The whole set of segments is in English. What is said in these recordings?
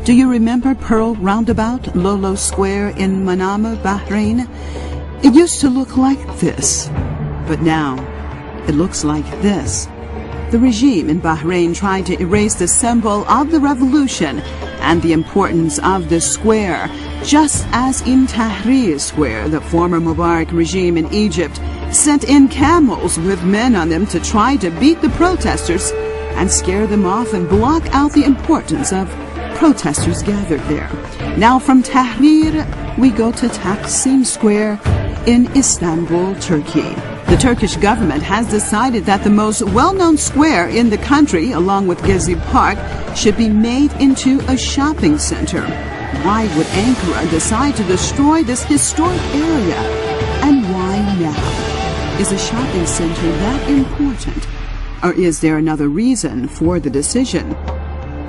Do you remember Pearl Roundabout, Lolo Square in Manama, Bahrain? It used to look like this, but now it looks like this. The regime in Bahrain tried to erase the symbol of the revolution and the importance of the square, just as in Tahrir Square, the former Mubarak regime in Egypt sent in camels with men on them to try to beat the protesters and scare them off and block out the importance of protesters gathered there. Now from Tahrir, we go to Taksim Square in Istanbul, Turkey. The Turkish government has decided that the most well-known square in the country, along with Gezi Park, should be made into a shopping center. Why would Ankara decide to destroy this historic area? And why now? Is a shopping center that important? Or is there another reason for the decision?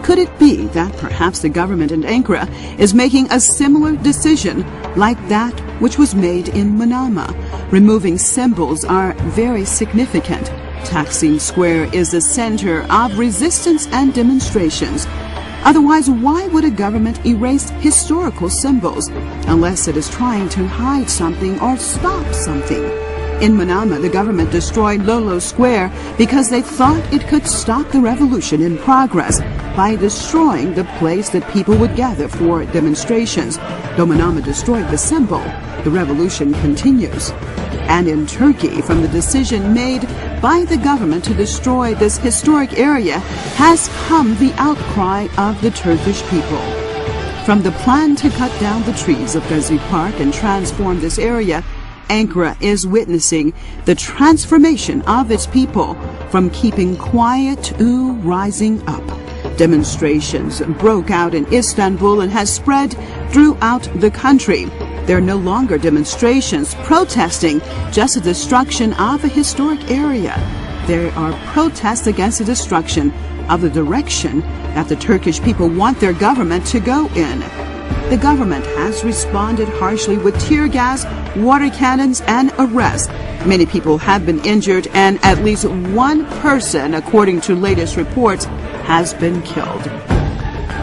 Could it be that perhaps the government in Ankara is making a similar decision like that which was made in Manama? Removing symbols are very significant. Taksim Square is the center of resistance and demonstrations. Otherwise, why would a government erase historical symbols unless it is trying to hide something or stop something? In Manama, the government destroyed Lolo Square because they thought it could stop the revolution in progress by destroying the place that people would gather for demonstrations. Though Manama destroyed the symbol, the revolution continues. And in Turkey, from the decision made by the government to destroy this historic area has come the outcry of the Turkish people. From the plan to cut down the trees of Gezi Park and transform this area, Ankara is witnessing the transformation of its people from keeping quiet to rising up. Demonstrations broke out in Istanbul and has spread throughout the country. There are no longer demonstrations protesting just the destruction of a historic area. There are protests against the destruction of the direction that the Turkish people want their government to go in. The government has responded harshly with tear gas, water cannons, and arrests. Many people have been injured, and at least one person, according to latest reports, has been killed.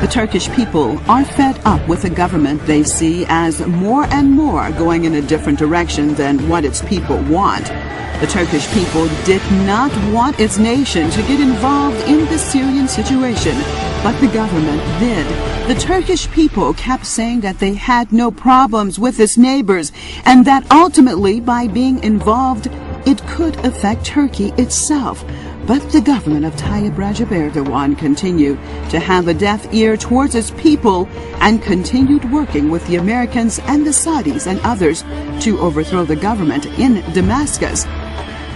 The Turkish people are fed up with a government they see as more and more going in a different direction than what its people want. The Turkish people did not want its nation to get involved in the Syrian situation, but the government did. The Turkish people kept saying that they had no problems with its neighbors and that ultimately by being involved it could affect Turkey itself. But the government of Tayyip Recep Erdogan continued to have a deaf ear towards its people and continued working with the Americans and the Saudis and others to overthrow the government in Damascus.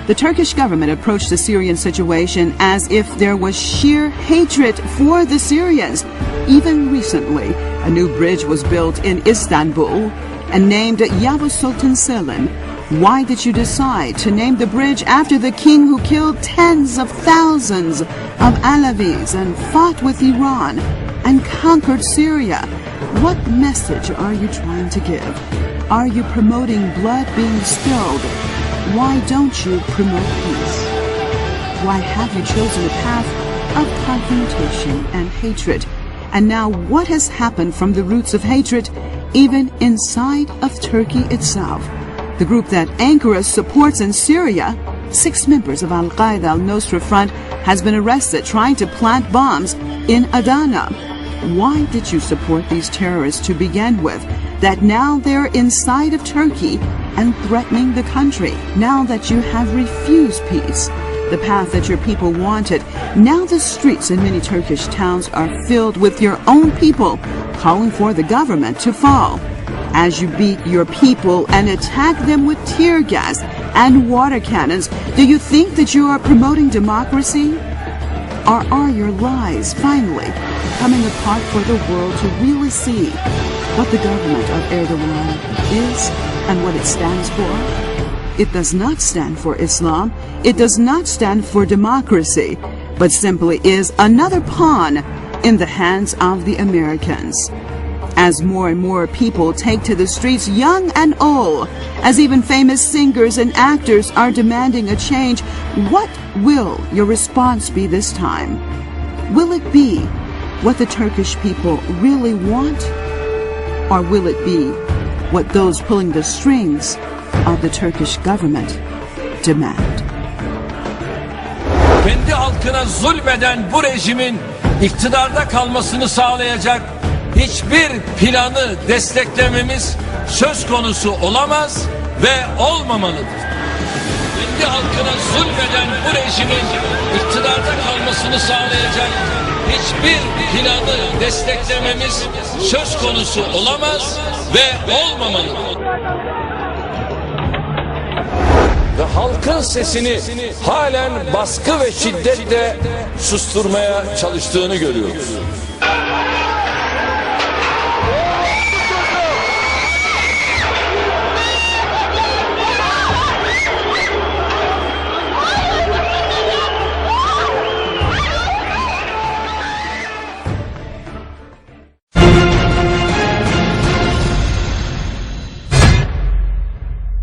The Turkish government approached the Syrian situation as if there was sheer hatred for the Syrians. Even recently, a new bridge was built in Istanbul and named Yavuz Sultan Selim. Why did you decide to name the bridge after the king who killed tens of thousands of Alavis and fought with Iran and conquered Syria? What message are you trying to give? Are you promoting blood being spilled? Why don't you promote peace? Why have you chosen a path of confrontation and hatred? And now what has happened from the roots of hatred even inside of Turkey itself? The group that Ankara supports in Syria, 6 members of Al-Qaeda al-Nusra Front, has been arrested trying to plant bombs in Adana. Why did you support these terrorists to begin with, that now they're inside of Turkey and threatening the country? Now that you have refused peace, the path that your people wanted, now the streets in many Turkish towns are filled with your own people calling for the government to fall. As you beat your people and attack them with tear gas and water cannons, do you think that you are promoting democracy? Or are your lies finally coming apart for the world to really see what the government of Erdogan is and what it stands for? It does not stand for Islam, it does not stand for democracy, but simply is another pawn in the hands of the Americans. As more and more people take to the streets, young and old, as even famous singers and actors are demanding a change, what will your response be this time? Will it be what the Turkish people really want? Or will it be what those pulling the strings of the Turkish government demand? Kendi halkına zulmeden bu rejimin iktidarda kalmasını sağlayacak hiçbir planı desteklememiz söz konusu olamaz ve olmamalıdır. Kendi halkına zulmeden bu rejimin iktidarda kalmasını sağlayacak hiçbir planı desteklememiz söz konusu olamaz ve olmamalıdır. Ve halkın sesini halen baskı ve şiddetle susturmaya çalıştığını görüyoruz.